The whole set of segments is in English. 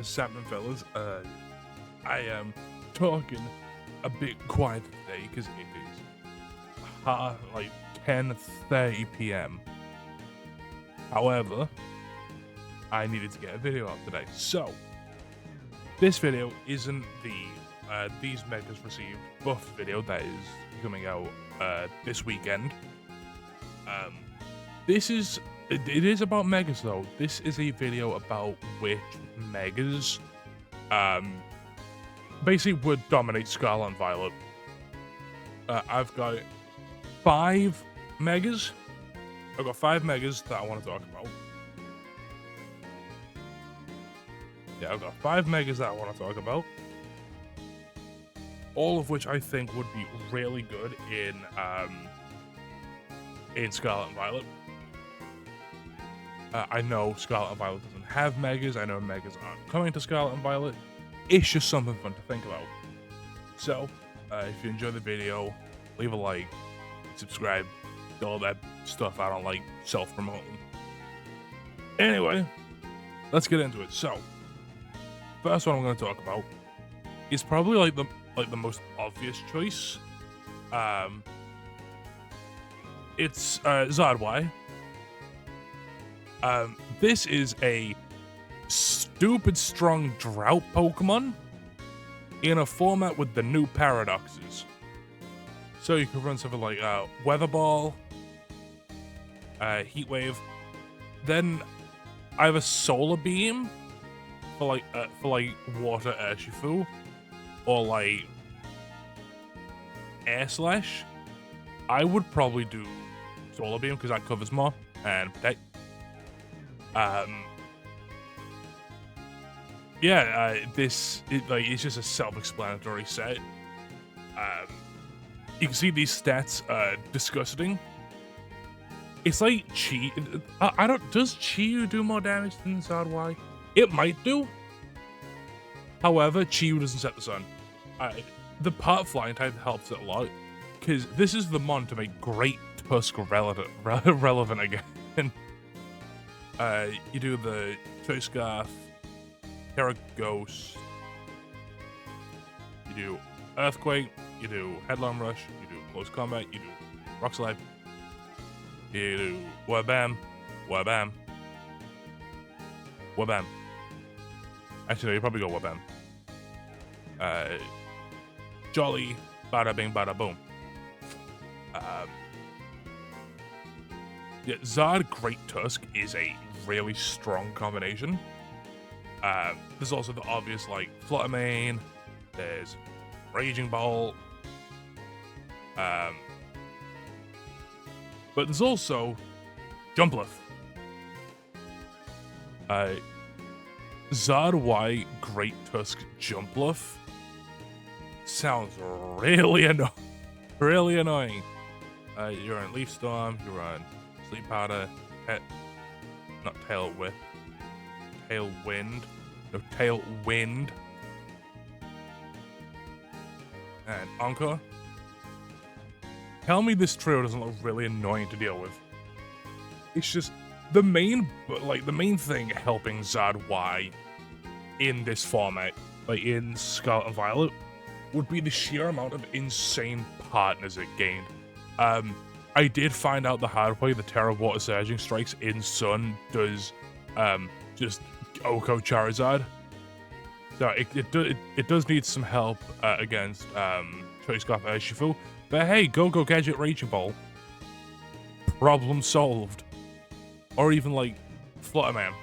Sapling fellas, I am talking a bit quiet today because it is like 10:30 p.m. However, I needed to get a video out today, so this video isn't the these megas received buff video that is coming out this weekend. This is it is about megas though. This is a video about which megas basically would dominate Scarlet and Violet. I've got 5 megas. I've got 5 megas that I want to talk about. Yeah, I've got 5 megas that I want to talk about. All of which I think would be really good in Scarlet and Violet. I know Scarlet and Violet doesn't have megas. I know megas aren't coming to Scarlet and Violet. It's just something fun to think about. So, if you enjoy the video, leave a like, subscribe, all that stuff I don't like self-promoting. Anyway, let's get into it. So, first one I'm going to talk about is probably like the most obvious choice. It's Zardwai. This is a stupid strong drought Pokemon in a format with the new paradoxes. So you can run something like Weather Ball, Heat Wave, then either Solar Beam for Water Urshifu, or like Air Slash. I would probably do Solar Beam because that covers more and protect. It's just a self-explanatory set. You can see these stats are disgusting. It's like Chi. Does Chi do more damage than Zardwai? It might do. However, Chi doesn't set the sun. The part flying type helps it a lot, because this is the mon to make Great Tusk relevant again. You do the Choice Scarf, Terra Ghost, you do Earthquake, you do Headlong Rush, you do Close Combat, you do Rock Slide, you do Wabam, Wabam, Wabam. Actually, no, you probably go Wabam. Jolly, Bada Bing, Bada Boom. Yeah, Zard Great Tusk is a really strong combination. There's also the obvious like Flutter Mane, there's Raging Bolt, but there's also Jumpluff. Zardwai Great Tusk Jumpluff sounds really annoying. You're on Leaf Storm, you're on Sleep Powder, Tailwind. And Encore. Tell me this trio doesn't look really annoying to deal with. It's just the main thing helping Zardwai in this format, like in Scarlet and Violet, would be the sheer amount of insane partners it gained. I did find out the hard way the Terra Water Surging Strikes in Sun does just Oko Charizard. So it does need some help against Choice Scarf Urshifu. But hey, Go Gadget Raging Ball. Problem solved. Or even like Flutterman.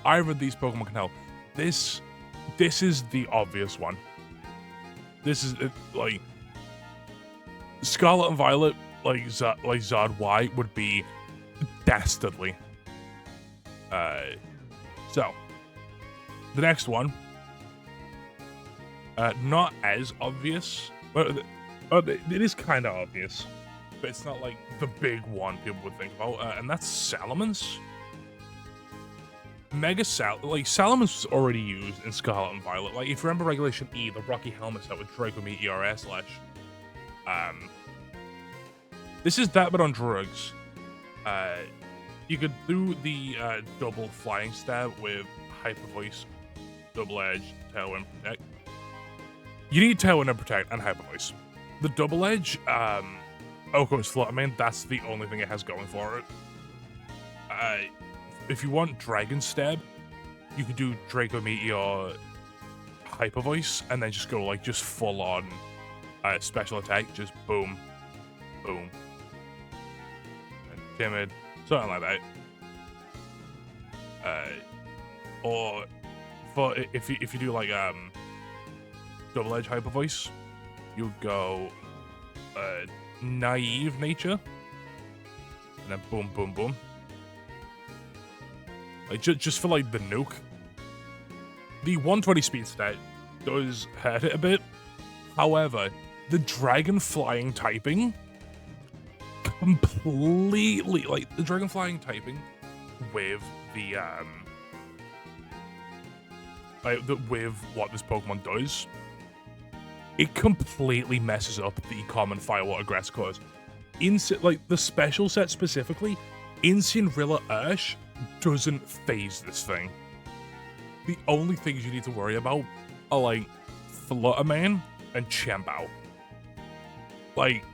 Either of these Pokemon can help. This is the obvious one. This is like Scarlet and Violet, like Zardwai would be dastardly. So the next one, not as obvious, but it is kind of obvious, but it's not like the big one people would think about, and that's Salamence. Salamence was already used in Scarlet and Violet. Like, if you remember Regulation E, the Rocky Helmet set with Draco Meteor Air Slash. This is that, but on drugs. You could do the double flying stab with Hyper Voice, Double Edge, Tailwind, Protect. You need Tailwind and Protect and Hyper Voice. The Double Edge, Oko's Flutter Mane, that's the only thing it has going for it. If you want Dragon Stab, you could do Draco Meteor, Hyper Voice, and then just go like just full on special attack, just boom, boom, and Timid, something like that. Or for if you do like Double Edge Hyper Voice, you go Naive Nature, and then boom, boom, boom. Like just for like the nuke. The 120 speed stat does hurt it a bit. However, the Dragon Flying typing completely, like the Dragon Flying typing with the with what this Pokemon does, it completely messes up the common Firewater Grass cause. Like the special set specifically, Incineroar Urshifu doesn't phase this thing. The only things you need to worry about are like Flutter Mane and Chambao. Like,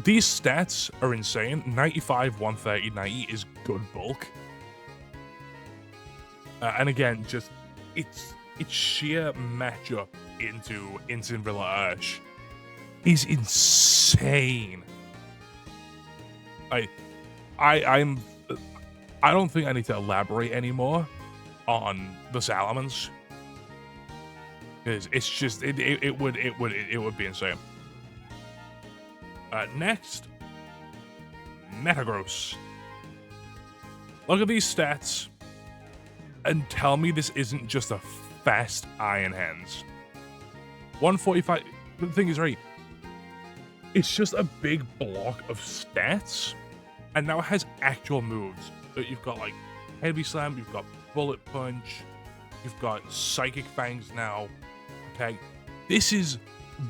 these stats are insane. 95, 130, 90 is good bulk. And again, just its sheer matchup into Incineroar Urshifu is insane. I don't think I need to elaborate anymore on the Salamence, because it's just it would be insane. Next, Metagross. Look at these stats and tell me this isn't just a fast Iron Hands. 145. The thing is, right, it's just a big block of stats, and now it has actual moves. You've got like Heavy Slam, you've got Bullet Punch, you've got Psychic Fangs now. Okay, this is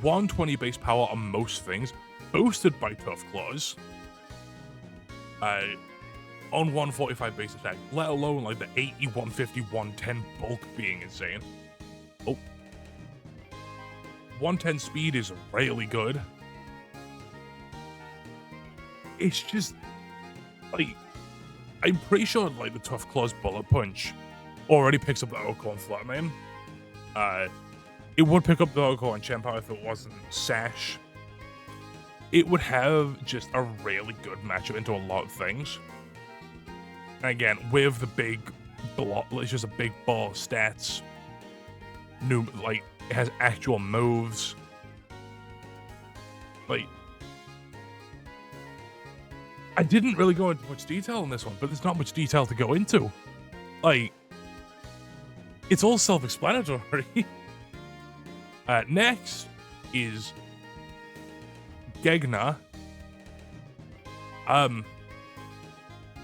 120 base power on most things, boosted by Tough Claws. On 145 base attack, let alone like the 80, 150, 110 bulk being insane. Oh, 110 speed is really good. It's just like, I'm pretty sure like the Tough Claws Bullet Punch already picks up the Oko and Flutter Mane. It would pick up the Oko and Chambao if it wasn't Sash. It would have just a really good matchup into a lot of things. And again, with the big block, it's just a big ball of stats. Like, it has actual moves. Like, I didn't really go into much detail on this one, but there's not much detail to go into. Like, it's all self-explanatory. Next is Gengar.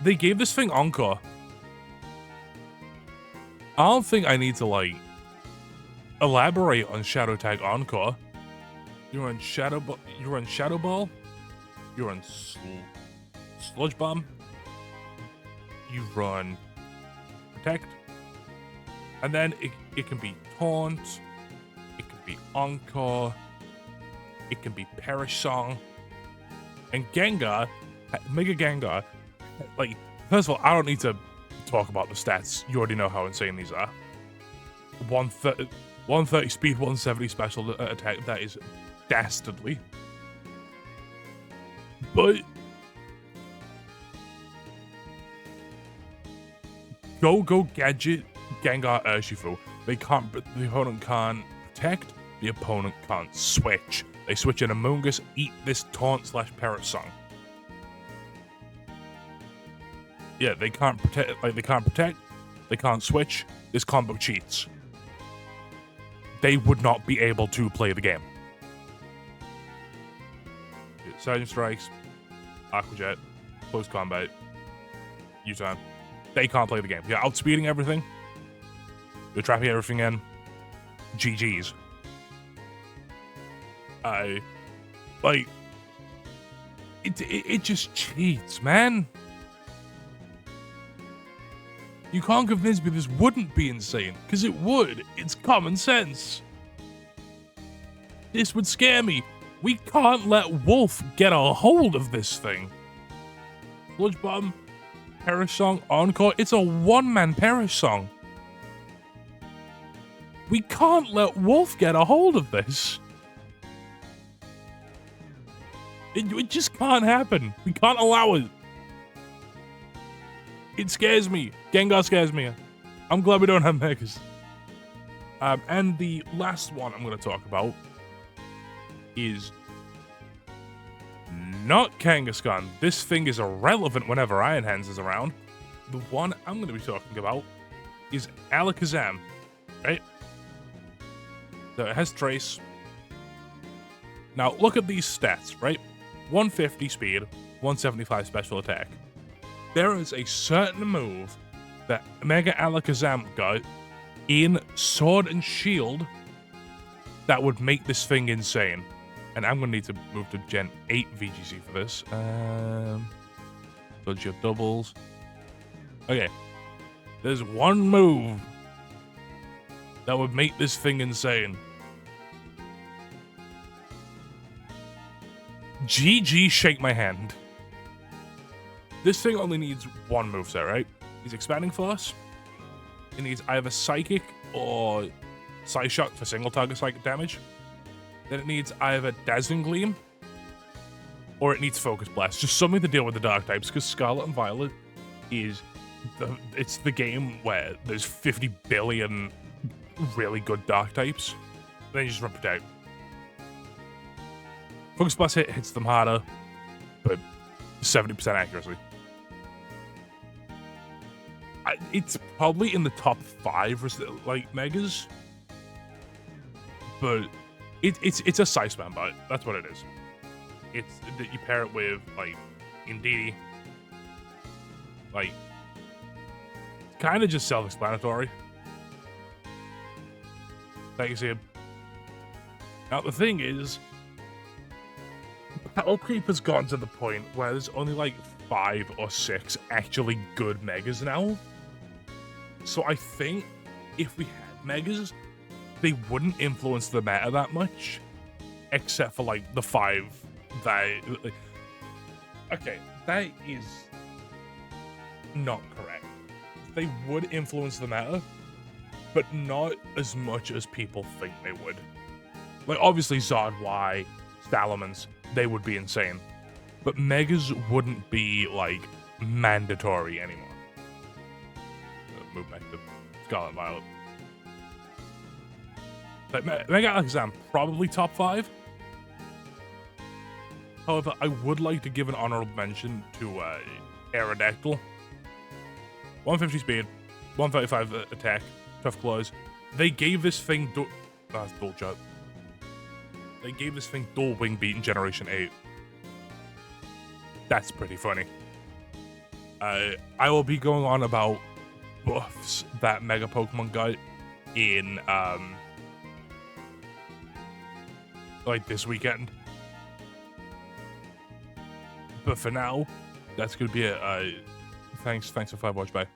They gave this thing Encore. I don't think I need to, like, elaborate on Shadow Tag Encore. You're on Shadow Ball, you're on Sludge Bomb, you run Protect, and then it can be Taunt, it can be Encore, it can be Perish Song, and Gengar, Mega Gengar, like, first of all, I don't need to talk about the stats, you already know how insane these are. 130 speed, 170 special attack, that is dastardly. But Go Gadget Gengar Urshifu. The opponent can't protect, the opponent can't switch. They switch in Among Us, eat this Taunt / Perish Song. Yeah, they can't protect, they can't switch. This combo cheats. They would not be able to play the game. Surging Strikes, Aqua Jet, Close Combat, U-Turn. They can't play the game. You're outspeeding everything. You're trapping everything in. GG's. Like, it just cheats, man. You can't convince me this wouldn't be insane, because it would. It's common sense. This would scare me. We can't let Wolf get a hold of this thing. Sludge Bomb, Perish Song, Encore. It's a one-man Perish Song. We can't let Wolf get a hold of this. It just can't happen. We can't allow it. It scares me. Gengar scares me. I'm glad we don't have Megas. And the last one I'm going to talk about is not Kangaskhan. This thing is irrelevant whenever Iron Hands is around. The one I'm going to be talking about is Alakazam, right? So it has Trace. Now, look at these stats, right? 150 speed, 175 special attack. There is a certain move that Mega Alakazam got in Sword and Shield that would make this thing insane. And I'm going to need to move to Gen 8 VGC for this. Dodge your doubles. Okay. There's one move that would make this thing insane. GG, shake my hand. This thing only needs one moveset, right? He's Expanding Force. It needs either Psychic or Psyshock for single target psychic damage. Then it needs either Dazzling Gleam or it needs Focus Blast. Just something to deal with the dark types, because Scarlet and Violet is it's the game where there's 50 billion really good dark types. Then you just run Protect. Focus Blast hits them harder, but 70% accuracy. It's probably in the top 5 like Megas, but it's a Size Man bot. That's what it is. It's that you pair it with like Indeedee, like kind of just self-explanatory. Like you see. Now the thing is, Battle Creep has gotten to the point where there's only like 5 or 6 actually good Megas now. So I think if we had Megas, they wouldn't influence the meta that much, except for like the 5 that. Okay, that is not correct. They would influence the meta, but not as much as people think they would. Like obviously Zard Y, Salamence, they would be insane, but Megas wouldn't be like mandatory anymore. Move back to Scarlet and Violet. Like, Mega Alakazam, probably top 5. However, I would like to give an honorable mention to Aerodactyl. 150 speed, 135 attack, tough claws. They gave this thing that's dual jump. They gave this thing dual wing beat in Generation 8. That's pretty funny. I will be going on about buffs that Mega Pokemon got in like this weekend. But for now, that's gonna be it. Thanks for 5 watch. Bye.